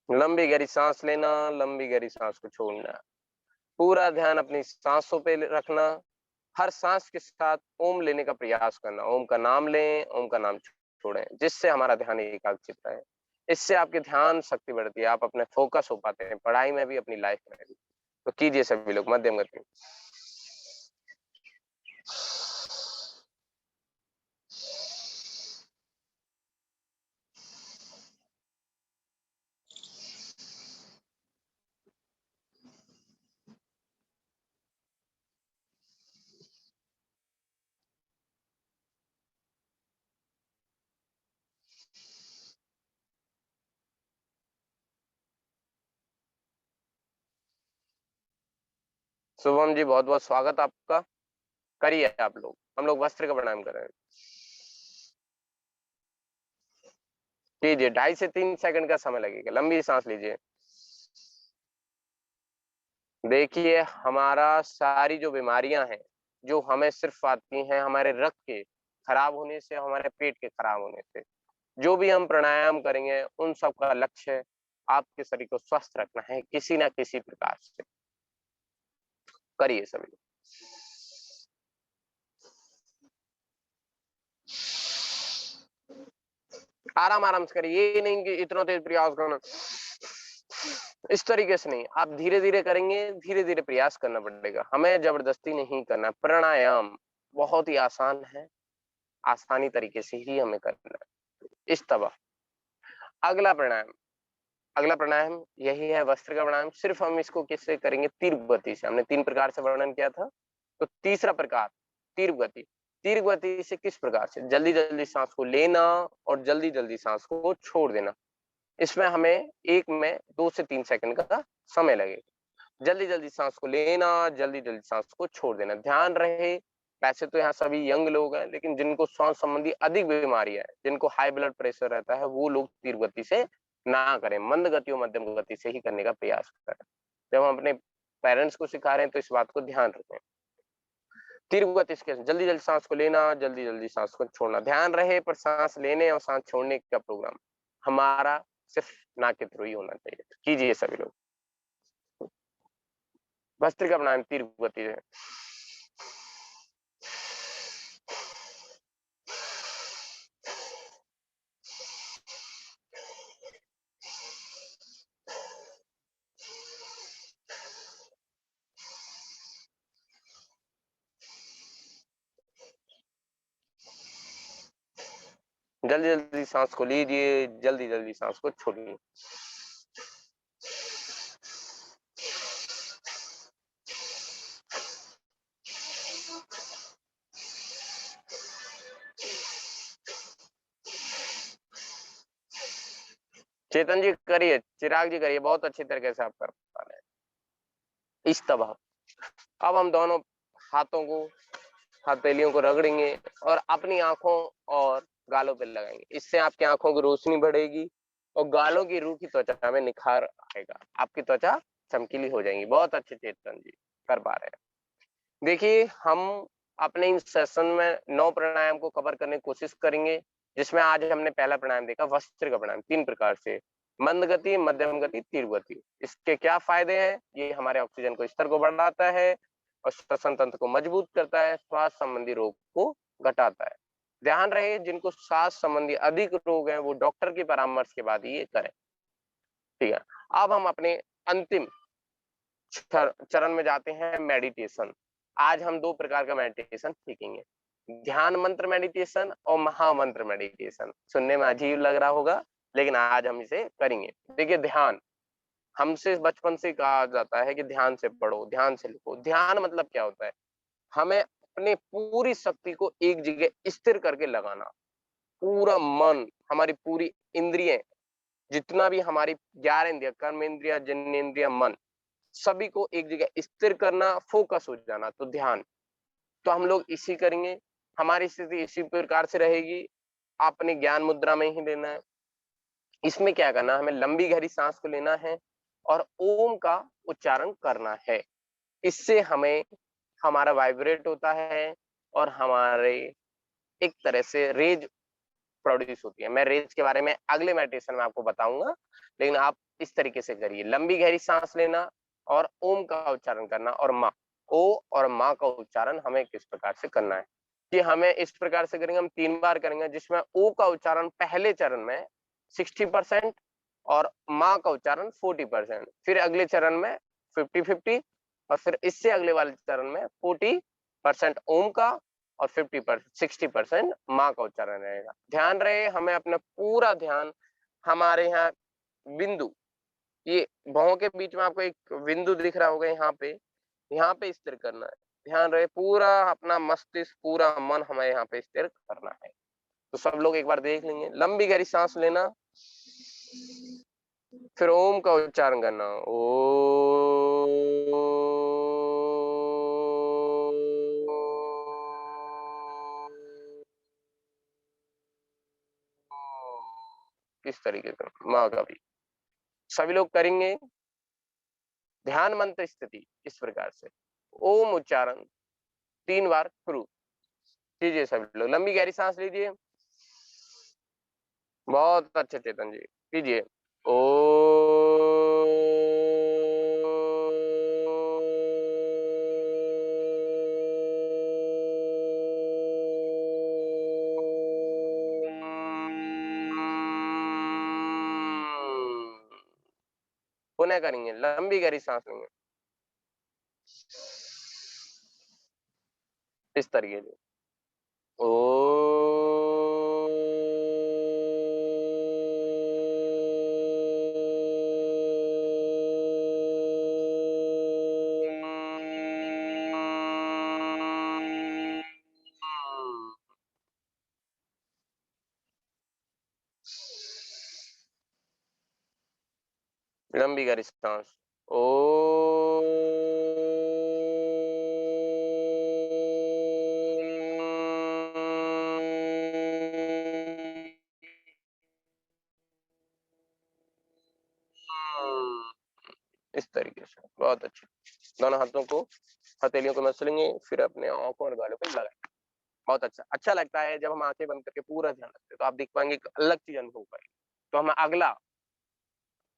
Speaker 1: लंबी गहरी सांस लेना, लंबी गहरी सांस को छोड़ना, पूरा ध्यान अपनी सांसों पे रखना। हर सांस के साथ ओम लेने का प्रयास करना, ओम का नाम लें, ओम का नाम छोड़ें, जिससे हमारा ध्यान एकाग्रचित रहे। इससे आपकी ध्यान शक्ति बढ़ती है, आप अपने फोकस हो पाते हैं, पढ़ाई में भी, अपनी लाइफ में भी। तो कीजिए सभी लोग मध्यम गति। शुभम जी, बहुत बहुत स्वागत आपका। करिए आप लोग, हम लोग वस्त्र का प्राणायाम कर रहे हैं। कीजिए, 2.5 से 3 सेकंड का समय लगेगा। लंबी सांस लीजिए। देखिए, हमारा सारी जो बीमारियां हैं, जो हमें सिर्फ आती हैं हमारे रक्त के खराब होने से, हमारे पेट के खराब होने से, जो भी हम प्राणायाम करेंगे उन सब का लक्ष्य आपके शरीर को स्वस्थ रखना है किसी ना किसी प्रकार से। करिए सभी। आराम आराम से करिए, ये नहीं कि इतना तेज प्रयास करना, इस तरीके से नहीं। आप धीरे धीरे करेंगे, धीरे धीरे प्रयास करना पड़ेगा, हमें जबरदस्ती नहीं करना। प्राणायाम बहुत ही आसान है, आसानी तरीके से ही हमें करना है। इस तरह अगला प्राणायाम, अगला प्राणायाम यही है वस्त्र का प्राणायाम। सिर्फ हम इसको किससे करेंगे? तीव्र गति से। हमने 3 प्रकार से वर्णन किया था, तो तीसरा प्रकार तीव्र गति। तीव्र गति से किस प्रकार से? जल्दी जल्दी सांस को लेना और जल्दी जल्दी सांस को छोड़ देना। इसमें हमें एक में 2 से 3 सेकंड का समय लगेगा। जल्दी जल्दी सांस को लेना, जल्दी जल्दी सांस को छोड़ देना। ध्यान रहे, वैसे तो यहाँ सभी यंग लोग हैं, लेकिन जिनको श्वास संबंधी अधिक बीमारियां है, जिनको हाई ब्लड प्रेशर रहता है, वो लोग तीव्र गति से ना करें, मंद गति और मध्यम गति से ही करने का प्रयास करें। जब हम अपने पेरेंट्स को सिखा रहे हैं तो इस बात को ध्यान रखें। तीव्र गति से जल्दी जल्दी सांस को लेना, जल्दी जल्दी सांस को छोड़ना। ध्यान रहे, पर सांस लेने और सांस छोड़ने का प्रोग्राम हमारा सिर्फ नाक के थ्रू ही होना चाहिए। कीजिए सभी लोग भस्त्रिका प्राणायाम तीव्र गति है। जल्दी जल्दी सांस को लीजिए, जल्दी जल्दी सांस को छोड़िए। चेतन जी करिए, चिराग जी करिए, बहुत अच्छी तरीके से आप कर पा रहे हैं। इस तरह अब हम दोनों हाथों को, हथेलियों को रगड़ेंगे और अपनी आंखों और गालों पे लगाएंगे। इससे आपकी आंखों की रोशनी बढ़ेगी और गालों की रूखी त्वचा में निखार आएगा, आपकी त्वचा चमकीली हो जाएगी। बहुत अच्छे चेतन जी कर पा रहे हैं। देखिए, हम अपने इन सेशन में 9 प्राणायाम को कवर करने की कोशिश करेंगे, जिसमें आज हमने पहला प्राणायाम देखा वस्त्र का प्राणायाम। 3 प्रकार से, मंद गति, मध्यम गति, तीव्र गति। इसके क्या फायदे हैं? ये हमारे ऑक्सीजन को स्तर को बढ़ाता है और श्वसन तंत्र को मजबूत करता है, श्वास संबंधी रोग को घटाता है। ध्यान रहे, जिनको श्वास संबंधी अधिक रोग हैं, वो डॉक्टर के परामर्श के बाद ही ये करें। ठीक है, अब हम अपने अंतिम चरण में जाते हैं, मेडिटेशन। आज हम 2 प्रकार का मेडिटेशन सीखेंगे, ध्यान मंत्र मेडिटेशन और महामंत्र मेडिटेशन। सुनने में अजीब लग रहा होगा, लेकिन आज हम इसे करेंगे। देखिए, ध्यान हमसे बचपन से कहा जाता है कि ध्यान से पढ़ो, ध्यान से लिखो। ध्यान मतलब क्या होता है? हमें अपनी पूरी शक्ति को एक जगह स्थिर करके लगाना। पूरा मन, हमारी पूरी इंद्रिय, जितना भी हमारी 11 इंद्रिय, कर्म इंद्रिय, जन्नेन्द्रिय, मन, सभी को एक जगह स्थिर करना, फोकस हो जाना, तो ध्यान। तो हम लोग इसी करेंगे, हमारी स्थिति इसी प्रकार से रहेगी। आपने ज्ञान मुद्रा में ही लेना है। इसमें क्या करना, हमें लंबी गहरी सांस को लेना है और ओम का उच्चारण करना है। इससे हमें हमारा वाइब्रेट होता है और हमारे एक तरह से रेज प्रोड्यूस होती है। मैं रेज के बारे में अगले मेडिटेशन में आपको बताऊंगा, लेकिन आप इस तरीके से करिए, लंबी गहरी सांस लेना और ओम का उच्चारण करना और माँ। ओ और माँ का उच्चारण हमें किस प्रकार से करना है कि हमें इस प्रकार से करेंगे, हम 3 बार करेंगे जिसमें ओ का उच्चारण पहले चरण में 60% और माँ का उच्चारण 40%, फिर अगले चरण में 50-50 और फिर इससे अगले वाले चरण में 40% ओम का और 60% माँ का उच्चारण रहेगा। ध्यान रहे हमें अपना पूरा ध्यान हमारे यहाँ बिंदु, ये भौं के बीच में आपको एक बिंदु दिख रहा होगा यहाँ पे स्थिर करना है। ध्यान रहे पूरा अपना मस्तिष्क, पूरा मन हमें यहाँ पे स्थिर करना है। तो सब लोग एक बार देख लेंगे, लंबी गहरी सांस लेना, फिर ओम का उच्चारण करना, ओ। इस तरीके से माँ का भी सभी लोग करेंगे। ध्यान मंत्र स्थिति इस प्रकार से, ओम उच्चारण 3 बार शुरू कीजिए। सभी लोग लंबी गहरी सांस लीजिए, बहुत अच्छे चेतन जी कीजिए, ओ। पुनः करेंगे, लंबी गहरी सांस लेंगे इस तरीके से, ओ। लंबी गहरी सांस, ओ। इस तरीके से बहुत अच्छे। दोनों हाथों को हथेलियों को मसलेंगे, फिर अपने आंखों और गालों पे लगाएंगे। बहुत अच्छा लगता है जब हम आंखें बंद करके पूरा ध्यान रखते हैं, तो आप देख पाएंगे एक अलग चीज अनुभव पाएंगे। तो हम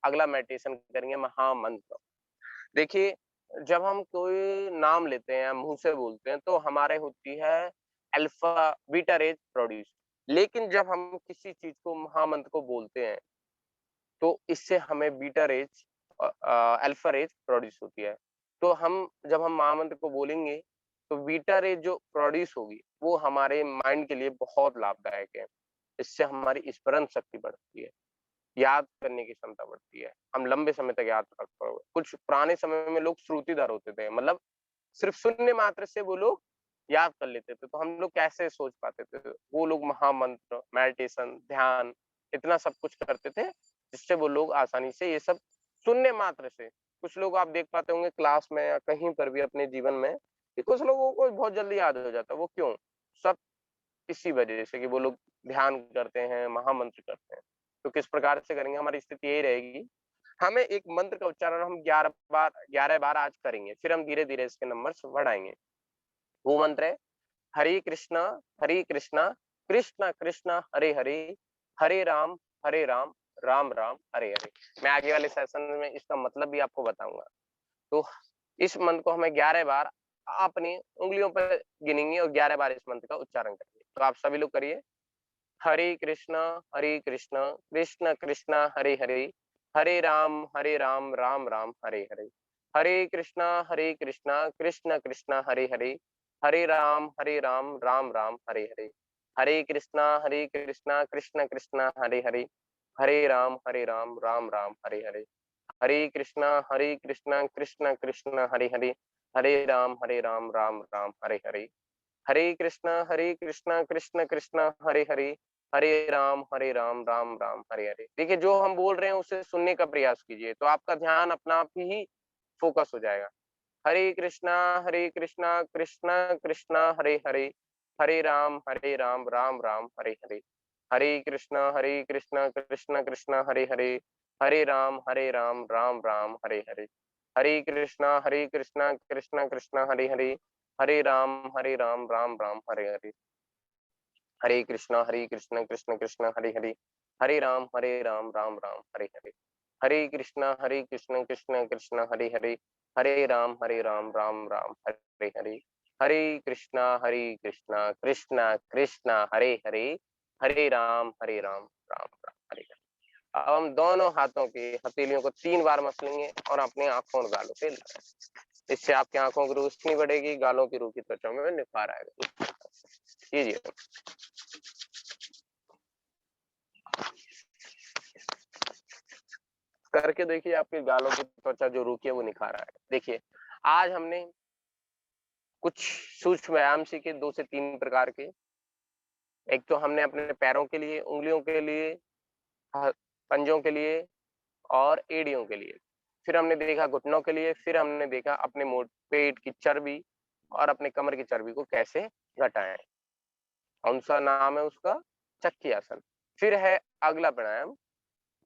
Speaker 1: अगला मेडिटेशन करेंगे महामंत्र। देखिए, जब हम कोई नाम लेते हैं, मुंह से बोलते हैं, तो हमारे होती है अल्फा बीटा रेज प्रोड्यूस, लेकिन जब हम किसी चीज को महामंत्र को बोलते हैं तो इससे हमें beta raise alpha raise produce होती है। तो हम जब हम महामंत्र को बोलेंगे तो बीटा रेज जो प्रोड्यूस होगी वो हमारे माइंड के लिए बहुत लाभदायक है। इससे हमारी स्मरण शक्ति बढ़ती है, याद करने की क्षमता बढ़ती है, हम लंबे समय तक याद रख पाओगे। कुछ पुराने समय में लोग श्रुतिधर होते थे, मतलब सिर्फ सुनने मात्र से वो लोग याद कर लेते थे, तो हम लोग कैसे सोच पाते थे। वो लोग महामंत्र, मेडिटेशन, ध्यान, इतना सब कुछ करते थे जिससे वो लोग आसानी से ये सब सुनने मात्र से, कुछ लोग आप देख पाते होंगे क्लास में या कहीं पर भी अपने जीवन में कि कुछ लोगों को बहुत जल्दी याद हो जाता है। वो क्यों? सब इसी वजह से कि वो लोग ध्यान करते हैं, महामंत्र करते हैं। तो किस प्रकार से करेंगे, हमारी स्थिति यही रहेगी, हमें एक मंत्र का उच्चारण हम 11 बार आज करेंगे, फिर हम धीरे धीरे इसके नंबर बढ़ाएंगे। वो मंत्र है हरे कृष्णा कृष्ण कृष्ण हरे हरे, हरे राम राम राम हरे हरे। मैं आगे वाले सेशन में इसका मतलब भी आपको बताऊंगा। तो इस मंत्र को हमें 11 बार अपनी उंगलियों पर गिनेंगे और 11 बार इस मंत्र का उच्चारण करेंगे। तो आप सभी लोग करिए, हरे कृष्णा कृष्ण कृष्ण हरे हरे, हरे राम राम हरे हरे, हरे कृष्णा कृष्ण कृष्ण हरे हरे, हरे राम राम हरे हरे, हरे कृष्णा कृष्ण कृष्ण हरे हरे, हरे राम राम हरे हरे, हरे कृष्णा कृष्ण कृष्ण हरे हरे, हरे राम राम हरे हरे, हरे कृष्णा कृष्ण कृष्ण हरे हरे, हरे राम राम हरे हरे। देखिए, जो हम बोल रहे हैं उसे सुनने का प्रयास कीजिए, तो आपका ध्यान अपना आप ही फोकस हो जाएगा। हरे कृष्णा कृष्ण कृष्ण हरे हरे, हरे राम राम हरे हरे, हरे कृष्णा कृष्ण कृष्ण हरे हरे, हरे राम राम हरे हरे, हरे कृष्णा कृष्ण कृष्ण हरे हरे, हरे राम राम हरे हरे, हरे कृष्णा कृष्ण कृष्ण हरे हरे, हरे राम राम राम हरे हरे, हरे कृष्णा कृष्ण कृष्ण हरे हरे, हरे राम राम राम हरे हरे, हरे कृष्णा कृष्ण कृष्ण हरे हरे, हरे राम राम राम हरे हरे। अब हम दोनों हाथों की हथेलियों को 3 बार मसलेंगे और अपने आंखों और गालों पे लगाएंगे। इससे आपकी आंखों की रोशनी बढ़ेगी, गालों की रूखी त्वचा में निखार आएगा। कीजिए। करके देखिए, आपके गालों की त्वचा जो रूखी है वो निखार आएगा। देखिए, आज हमने कुछ सूक्ष्म व्यायाम सीखे 2 से 3 प्रकार के। एक तो हमने अपने पैरों के लिए, उंगलियों के लिए, पंजों के लिए और एड़ियों के लिए। फिर हमने देखा घुटनों के लिए, फिर हमने देखा अपने पेट की चर्बी और अपने कमर की चर्बी को कैसे घटाएं। कौन सा नाम है उसका? चक्की आसन। फिर है अगला प्राणायाम।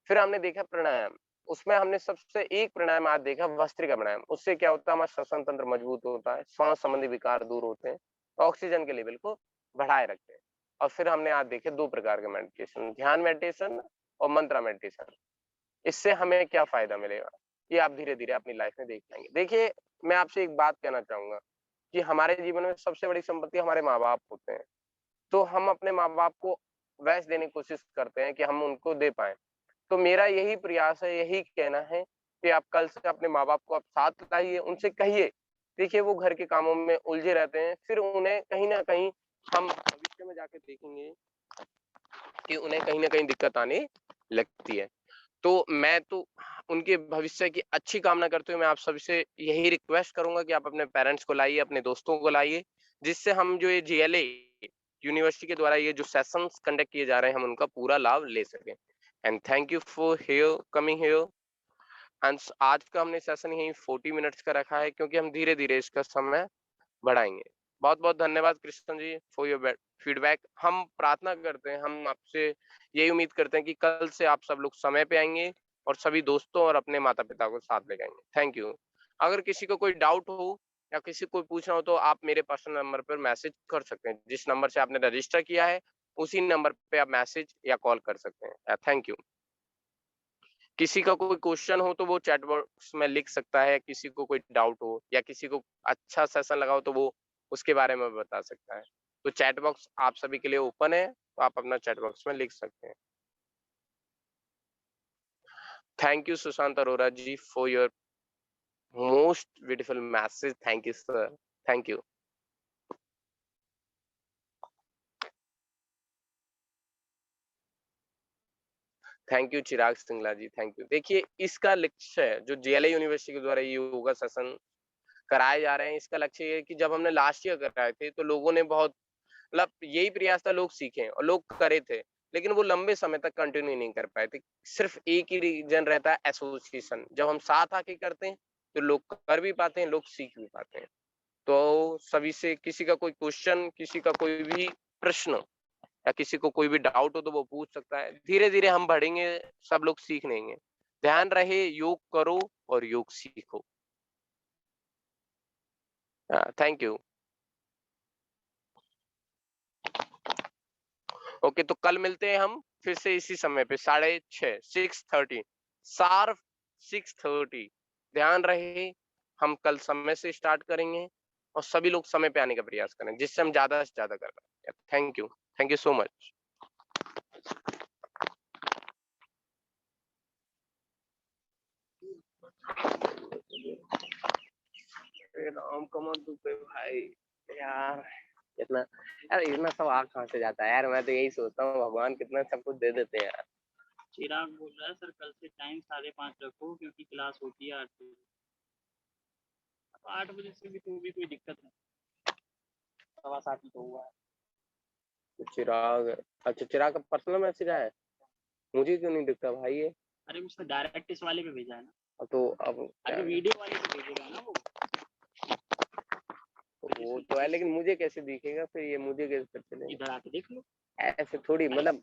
Speaker 1: फिर हमने देखा प्राणायाम, उसमें हमने सबसे एक प्राणायाम आज देखा भस्त्रिका प्राणायाम। उससे क्या होता है, हमारा श्वसन तंत्र मजबूत होता है, श्वास संबंधी विकार दूर होते हैं, ऑक्सीजन के लेवल को बढ़ाए रखते हैं। और फिर हमने आज देखे 2 प्रकार के मेडिटेशन, ध्यान मेडिटेशन और मंत्रा मेडिटेशन। इससे हमें क्या फायदा मिलेगा, ये आप धीरे धीरे अपनी लाइफ में देख पाएंगे। देखिए, मैं आपसे एक बात कहना चाहूंगा कि हमारे जीवन में सबसे बड़ी संपत्ति हमारे माँ बाप होते हैं। तो हम अपने माँ बाप को वैसे देने की कोशिश करते हैं कि हम उनको दे पाए। तो मेरा यही प्रयास है, यही कहना है कि आप कल से अपने माँ बाप को आप साथ लाइए, उनसे कहिए। देखिए, वो घर के कामों में उलझे रहते हैं, फिर उन्हें कहीं ना कहीं हम भविष्य में जाके देखेंगे कि उन्हें कहीं ना कहीं दिक्कत आने लगती है। तो मैं तो उनके भविष्य की अच्छी कामना करते हुए मैं आप सभी से यही रिक्वेस्ट करूंगा कि आप अपने पेरेंट्स को लाइए, अपने दोस्तों को लाइए, जिससे हम जो ये जीएलए यूनिवर्सिटी के द्वारा ये जो सेशंस कंडक्ट किए जा रहे हैं, हम उनका पूरा लाभ ले सकें। And thank you for here coming here. And आज का हमने सेशन यही 40 मिनट्स का रखा है, क्योंकि हम धीरे धीरे इसका समय बढ़ाएंगे। बहुत बहुत धन्यवाद Krishna ji for your feedback. हम प्रार्थना करते हैं, हम आपसे यही उम्मीद करते हैं कि कल से आप सब लोग समय पे आएंगे और सभी दोस्तों और अपने माता पिता को साथ ले जाएंगे। Thank you. अगर किसी को कोई डाउट हो या किसी को पूछना हो तो आप मेरे पर्सनल नंबर पर मैसेज कर सकते हैं। जिस नंबर से आपने रजिस्टर किया है उसी नंबर पे आप मैसेज या कॉल कर सकते हैं। Thank you. किसी का कोई क्वेश्चन हो तो वो चैट बॉक्स में लिख सकता है, किसी को कोई डाउट हो या किसी को अच्छा सेशन लगा हो तो वो उसके बारे में बता सकता है। तो चैट बॉक्स आप सभी के लिए ओपन है, तो आप अपना चैट बॉक्स में लिख सकते हैं। Thank you Sushant Arora ji for your most beautiful message. Thank you sir, thank you. Thank you Chirag Singla ji, thank you. देखिए, इसका लक्ष्य जो जेएलए यूनिवर्सिटी के द्वारा ये योगा सेशन कराए जा रहे हैं, इसका लक्ष्य ये है कि जब हमने लास्ट ईयर कराए थे तो लोगों ने बहुत, मतलब यही प्रयास था लोग सीखें और लोग करे थे, लेकिन वो लंबे समय तक कंटिन्यू नहीं कर पाए थे। सिर्फ एक ही रीजन रहता है, एसोसिएशन। जब हम साथ आके करते हैं तो लोग कर भी पाते हैं, लोग सीख भी पाते हैं। तो सभी से किसी का कोई क्वेश्चन, किसी का कोई भी प्रश्न या किसी को कोई भी डाउट हो तो वो पूछ सकता है। धीरे धीरे हम बढ़ेंगे, सब लोग सीख लेंगे। ध्यान रहे, योग करो और योग सीखो। Thank you. ओके, तो कल मिलते हैं हम फिर से इसी समय पे 6:30 6:30 शार्प 6:30। ध्यान रहे, हम कल समय से स्टार्ट करेंगे और सभी लोग समय पे आने का प्रयास करें, जिससे हम ज्यादा से ज्यादा कर पाए। Thank you, thank you so much. Ram Kamal Dubey भाई, यार इतना, यार इतना सब आ कहाँ से जाता है यार। मैं तो यही सोचता हूँ भगवान कितना सब कुछ दे देते हैं यार।
Speaker 2: चिराग बोल रहा है सर कल से टाइम 5:30 रखो, क्योंकि क्लास होती है 8 बजे। 8 बजे से भी तो भी कोई दिक्कत नहीं, 7:15 ही तो हुआ है।
Speaker 1: तो चिराग, अच्छा चिराग का पर्सनल मैसेज आया है, मुझे क्यों नहीं दिखता भाई ये?
Speaker 2: अरे उसने डायरेक्ट इस वाले पे भेजा है ना।
Speaker 1: तो अब
Speaker 2: अरे वीडियो वाले पे भेजेगा ना वो।
Speaker 1: वो तो है, लेकिन मुझे कैसे दिखेगा फिर ये? मुझे कैसे पता चलेगा?
Speaker 2: इधर आके देख लो।
Speaker 1: ऐसे थोड़ी, मतलब